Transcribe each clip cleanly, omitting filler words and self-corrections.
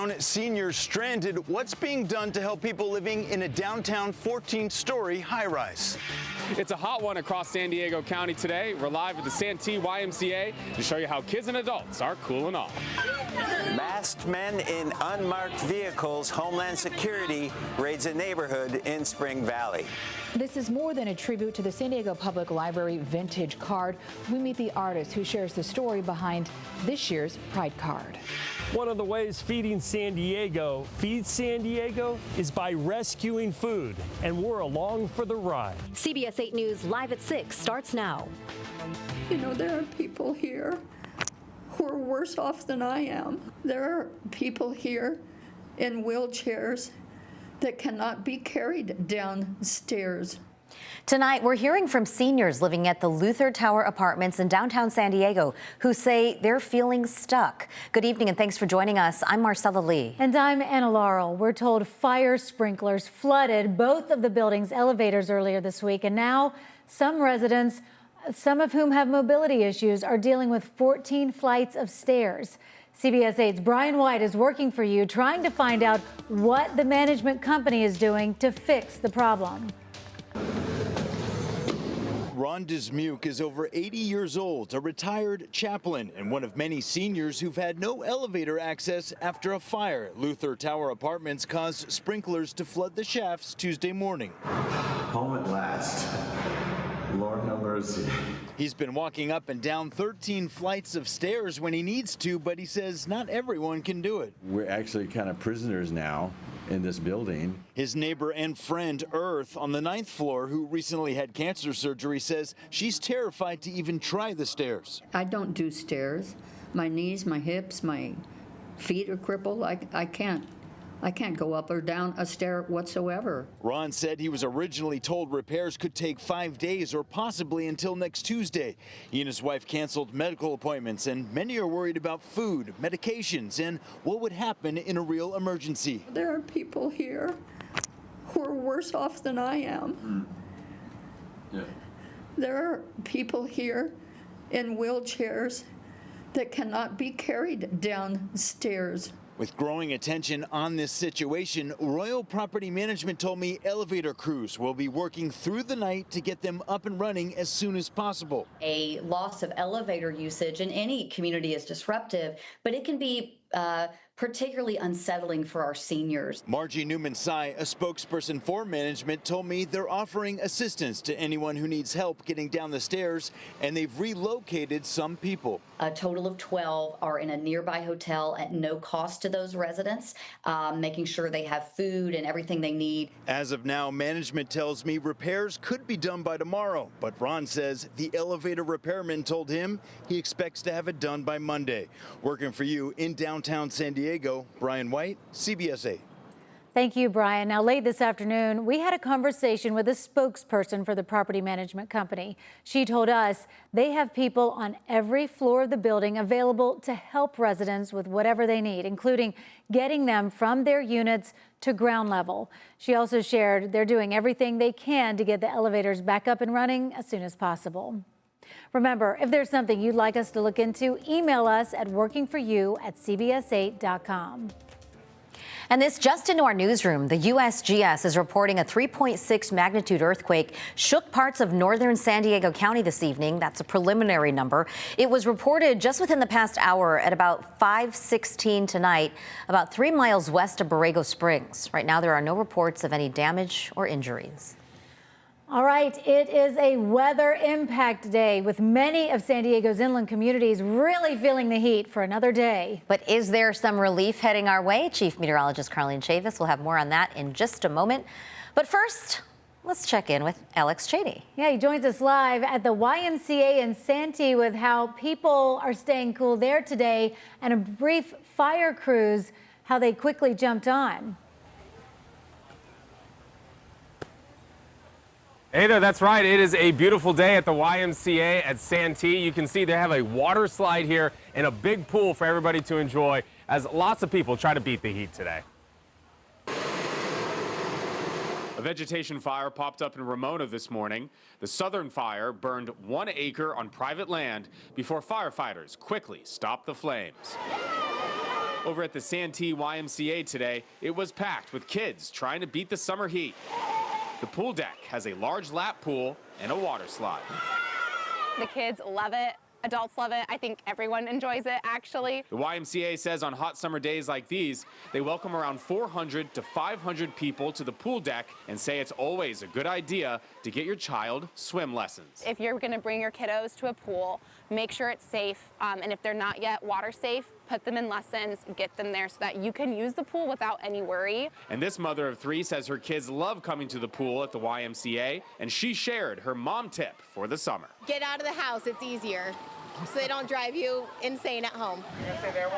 Seniors stranded. What's being done to help people living in a downtown 14-story high-rise? It's a hot one across San Diego County today. We're live at the Santee YMCA to show you how kids and adults are cooling off. Masked men in unmarked vehicles. Homeland Security raids a neighborhood in Spring Valley. This is more than a tribute to the San Diego Public Library vintage card. We meet the artist who shares the story behind this year's Pride card. One of the ways Feeding San Diego feeds San Diego is by rescuing food, and we're along for the ride. CBS 8 News Live at 6 starts now. You know, there are people here who are worse off than I am. There are people here in wheelchairs that cannot be carried downstairs. Tonight, we're hearing from seniors living at the Luther Tower Apartments in downtown San Diego who say they're feeling stuck. Good evening and thanks for joining us. I'm Marcella Lee. And I'm Anna Laurel. We're told fire sprinklers flooded both of the building's elevators earlier this week. And now some residents, some of whom have mobility issues, are dealing with 14 flights of stairs. CBS 8's Brian White is working for you, trying to find out what the management company is doing to fix the problem. Ron Dismuke is over 80 years old, a retired chaplain, and one of many seniors who've had no elevator access after a fire at Luther Tower Apartments caused sprinklers to flood the shafts Tuesday morning. Home at last. Lord have mercy. He's been walking up and down 13 flights of stairs when he needs to, but he says not everyone can do it. We're actually kind of prisoners now in this building. His neighbor and friend, Earth, on the 9th floor, who recently had cancer surgery, says she's terrified to even try the stairs. I don't do stairs. My knees, my hips, my feet are crippled. I can't go up or down a stair whatsoever. Ron said he was originally told repairs could take 5 days or possibly until next Tuesday. He and his wife canceled medical appointments, and many are worried about food, medications, and what would happen in a real emergency. There are people here who are worse off than I am. Yeah. There are people here in wheelchairs that cannot be carried downstairs. With growing attention on this situation, Royal Property Management told me elevator crews will be working through the night to get them up and running as soon as possible. A loss of elevator usage in any community is disruptive, but it can be particularly unsettling for our seniors. Margie Newman-Sy, a spokesperson for management, told me they're offering assistance to anyone who needs help getting down the stairs, and they've relocated some people. A total of 12 are in a nearby hotel at no cost to those residents, making sure they have food and everything they need. As of now, management tells me repairs could be done by tomorrow, but Ron says the elevator repairman told him he expects to have it done by Monday. Working for you in downtown San Diego, Brian White, CBS 8. Thank you, Brian. Now, late this afternoon, we had a conversation with a spokesperson for the property management company. She told us they have people on every floor of the building available to help residents with whatever they need, including getting them from their units to ground level. She also shared they're doing everything they can to get the elevators back up and running as soon as possible. Remember, if there's something you'd like us to look into, email us at workingforyou@cbs8.com. And this just into our newsroom. The USGS is reporting a 3.6 magnitude earthquake shook parts of northern San Diego County this evening. That's a preliminary number. It was reported just within the past hour at about 5:16 tonight, about 3 miles west of Borrego Springs. Right now, there are no reports of any damage or injuries. All right, it is a weather impact day with many of San Diego's inland communities really feeling the heat for another day. But is there some relief heading our way? Chief Meteorologist Carlene Chavis will have more on that in just a moment. But first, let's check in with Alex Cheney. Yeah, he joins us live at the YMCA in Santee with how people are staying cool there today and a brief fire crews, how they quickly jumped on. Hey there, that's right. It is a beautiful day at the YMCA at Santee. You can see they have a water slide here and a big pool for everybody to enjoy as lots of people try to beat the heat today. A vegetation fire popped up in Ramona this morning. The southern fire burned 1 acre on private land before firefighters quickly stopped the flames. Over at the Santee YMCA today, it was packed with kids trying to beat the summer heat. The pool deck has a large lap pool and a water slide. The kids love it. Adults love it. I think everyone enjoys it, actually. The YMCA says on hot summer days like these, they welcome around 400 to 500 people to the pool deck and say it's always a good idea to get your child swim lessons. If you're going to bring your kiddos to a pool, make sure it's safe. And if they're not yet water safe, put them in lessons, get them there so that you can use the pool without any worry. And this mother of three says her kids love coming to the pool at the YMCA, and she shared her mom tip for the summer. Get out of the house, it's easier, so they don't drive you insane at home.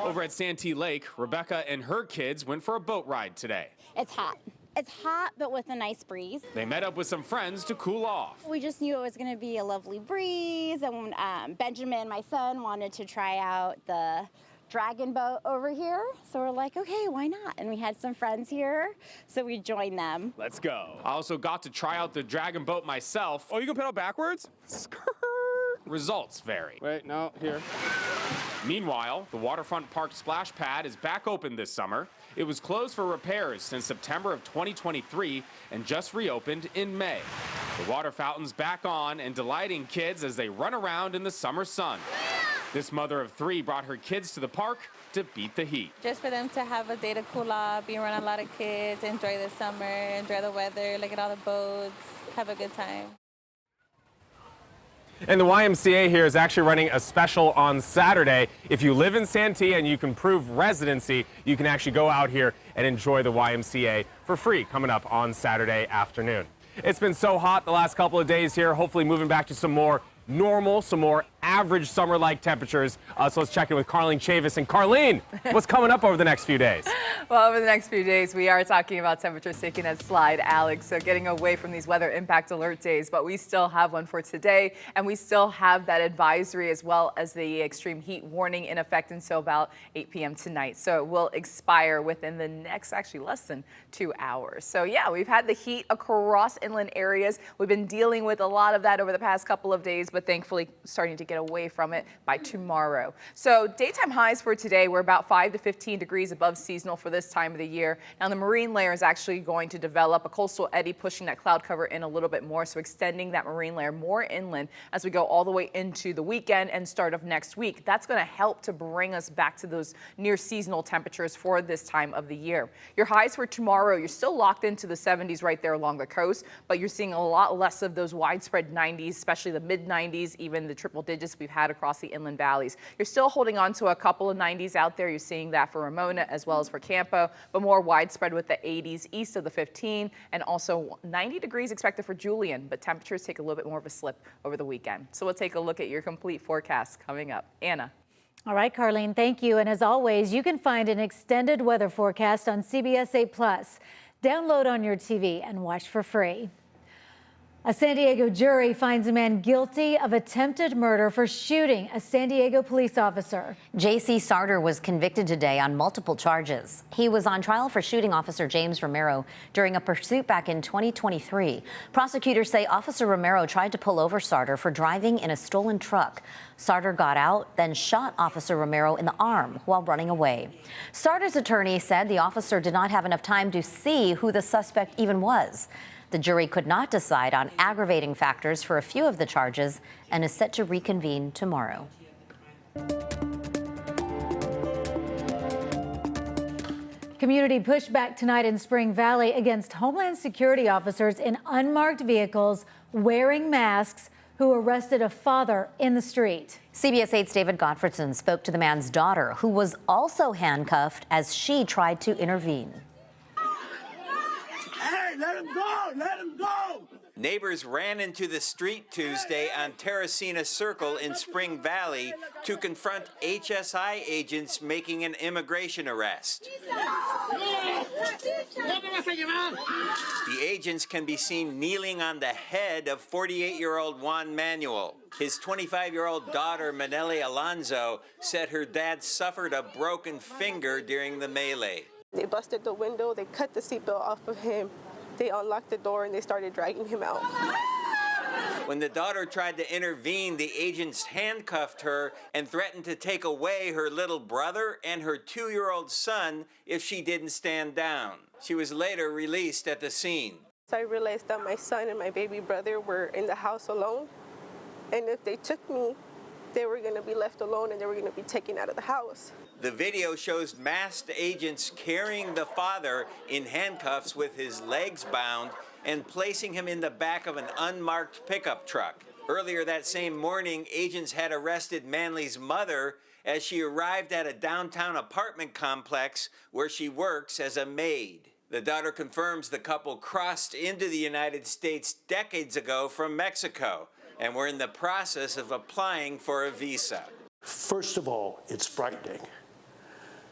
Over at Santee Lake, Rebecca and her kids went for a boat ride today. It's hot. It's hot, but with a nice breeze. They met up with some friends to cool off. We just knew it was going to be a lovely breeze, and Benjamin, my son, wanted to try out the dragon boat over here. So we're like, okay, why not? And we had some friends here, so we joined them. Let's go. I also got to try out the dragon boat myself. Oh, you can pedal backwards? Results vary. Wait, no, here. Meanwhile, the waterfront park splash pad is back open this summer. It was closed for repairs since September of 2023 and just reopened in May. The water fountain's back on and delighting kids as they run around in the summer sun. This mother of three brought her kids to the park to beat the heat. Just for them to have a day to cool off, be around a lot of kids, enjoy the summer, enjoy the weather, look at all the boats, have a good time. And the YMCA here is actually running a special on Saturday. If you live in Santee and you can prove residency, you can actually go out here and enjoy the YMCA for free coming up on Saturday afternoon. It's been so hot the last couple of days here, hopefully moving back to some more normal, some more average summer-like temperatures. So let's check in with Carlene Chavis. And Carlene, what's coming up over the next few days? Well, over the next few days, we are talking about temperatures taking a slide, Alex. So getting away from these weather impact alert days, but we still have one for today, and we still have that advisory as well as the extreme heat warning in effect until about 8 p.m. tonight. So it will expire within the next, actually less than 2 hours. So yeah, we've had the heat across inland areas. We've been dealing with a lot of that over the past couple of days, but thankfully starting to get away from it by tomorrow. So daytime highs for today were about 5 to 15 degrees above seasonal for this time of the year. Now the marine layer is actually going to develop a coastal eddy, pushing that cloud cover in a little bit more, so extending that marine layer more inland as we go all the way into the weekend and start of next week. That's going to help to bring us back to those near seasonal temperatures for this time of the year. Your highs for tomorrow, you're still locked into the 70s right there along the coast, but you're seeing a lot less of those widespread 90s, especially the mid 90s, even the triple digits we've had across the inland valleys. You're still holding on to a couple of 90s out there. You're seeing that for Ramona as well as for Campo, but more widespread with the 80s east of the 15, and also 90 degrees expected for Julian, but temperatures take a little bit more of a slip over the weekend. So we'll take a look at your complete forecast coming up. Anna. All right, Carlene, thank you. And as always, you can find an extended weather forecast on CBS 8+. Download on your TV and watch for free. A San Diego jury finds a man guilty of attempted murder for shooting a San Diego police officer. J.C. Sarter was convicted today on multiple charges. He was on trial for shooting Officer James Romero during a pursuit back in 2023. Prosecutors say Officer Romero tried to pull over Sarter for driving in a stolen truck. Sarter got out, then shot Officer Romero in the arm while running away. Sarter's attorney said the officer did not have enough time to see who the suspect even was. The jury could not decide on aggravating factors for a few of the charges and is set to reconvene tomorrow. Community pushback tonight in Spring Valley against Homeland Security officers in unmarked vehicles wearing masks who arrested a father in the street. CBS 8's David Gottfredson spoke to the man's daughter, who was also handcuffed as she tried to intervene. Hey, let him go! Let him go! Neighbors ran into the street Tuesday on Terracina Circle in Spring Valley to confront HSI agents making an immigration arrest. The agents can be seen kneeling on the head of 48-year-old Juan Manuel. His 25-year-old daughter, Maneli Alonzo, said her dad suffered a broken finger during the melee. They busted the window, they cut the seatbelt off of him, they unlocked the door, and they started dragging him out. When the daughter tried to intervene, the agents handcuffed her and threatened to take away her little brother and her 2-year-old son if she didn't stand down. She was later released at the scene. So I realized that my son and my baby brother were in the house alone, and if they took me, they were going to be left alone and they were going to be taken out of the house. The video shows masked agents carrying the father in handcuffs with his legs bound and placing him in the back of an unmarked pickup truck. Earlier that same morning, agents had arrested Manley's mother as she arrived at a downtown apartment complex where she works as a maid. The daughter confirms the couple crossed into the United States decades ago from Mexico and were in the process of applying for a visa. First of all, it's frightening.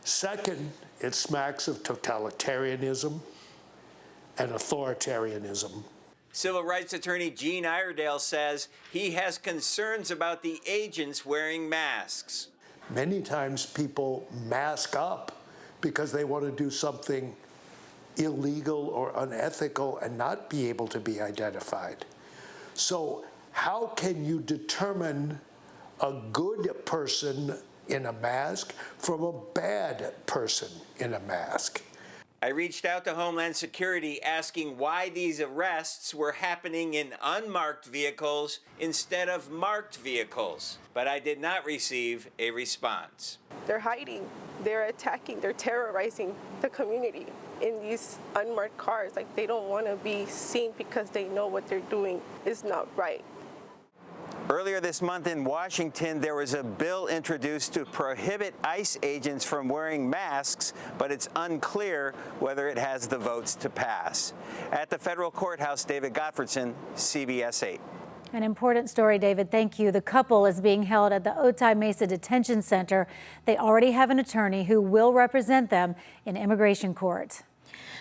Second, it smacks of totalitarianism and authoritarianism. Civil rights attorney Gene Iredale says he has concerns about the agents wearing masks. Many times people mask up because they want to do something illegal or unethical and not be able to be identified. So how can you determine a good person in a mask from a bad person in a mask? I reached out to Homeland Security asking why these arrests were happening in unmarked vehicles instead of marked vehicles, but I did not receive a response. They're hiding, they're attacking, they're terrorizing the community in these unmarked cars. Like, they don't want to be seen because they know what they're doing is not right. Earlier this month in Washington, there was a bill introduced to prohibit ICE agents from wearing masks, but it's unclear whether it has the votes to pass. At the federal courthouse, David Gottfredson, CBS 8. An important story, David. Thank you. The couple is being held at the Otay Mesa Detention Center. They already have an attorney who will represent them in immigration court.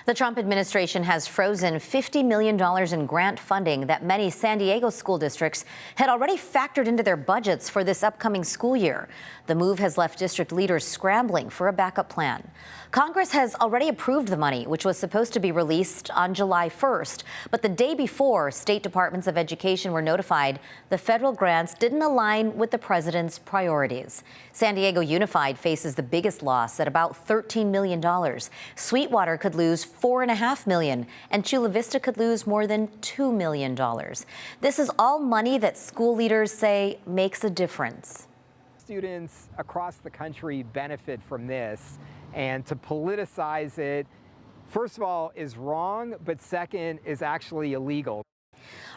The Trump administration has frozen $50 million in grant funding that many San Diego school districts had already factored into their budgets for this upcoming school year. The move has left district leaders scrambling for a backup plan. Congress has already approved the money, which was supposed to be released on July 1st. But the day before, state departments of education were notified the federal grants didn't align with the president's priorities. San Diego Unified faces the biggest loss at about $13 million. Sweetwater could lose $4.5 million, and Chula Vista could lose more than $2 million. This is all money that school leaders say makes a difference. Students across the country benefit from this, and to politicize it, first of all, is wrong, but second, is actually illegal.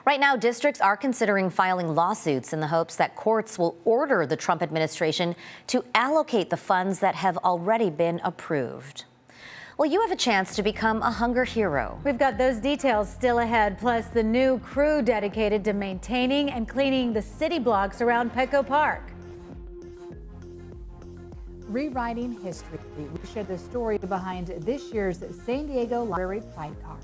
Right now, districts are considering filing lawsuits in the hopes that courts will order the Trump administration to allocate the funds that have already been approved. Well, you have a chance to become a hunger hero. We've got those details still ahead, plus the new crew dedicated to maintaining and cleaning the city blocks around Petco Park. Rewriting history. We share the story behind this year's San Diego Library Pride Car.